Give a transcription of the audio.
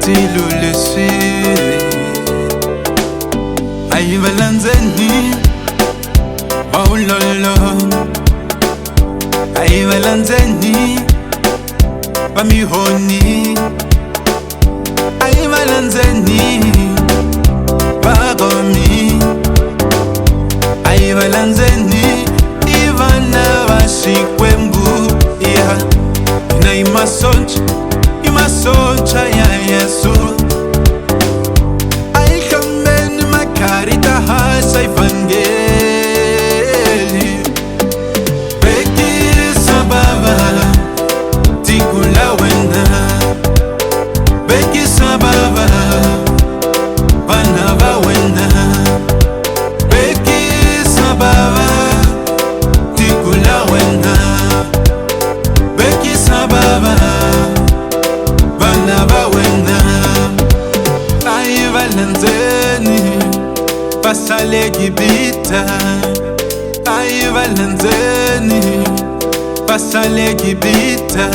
tilulesi ayibalanzeni baulolo ayibalanzeni bamihoni ayibalanzeni bagomi ayibalanzeni ivana bashikwembu ya na imasoncha ya Yesu ayikameni makarita hasa evangeli beki sababa tikula wena beki sababa vanava wena beki sababa tikula wena beki sababa vanava wena ayibalanzeni basale gibita ayibalanzeni basale gibita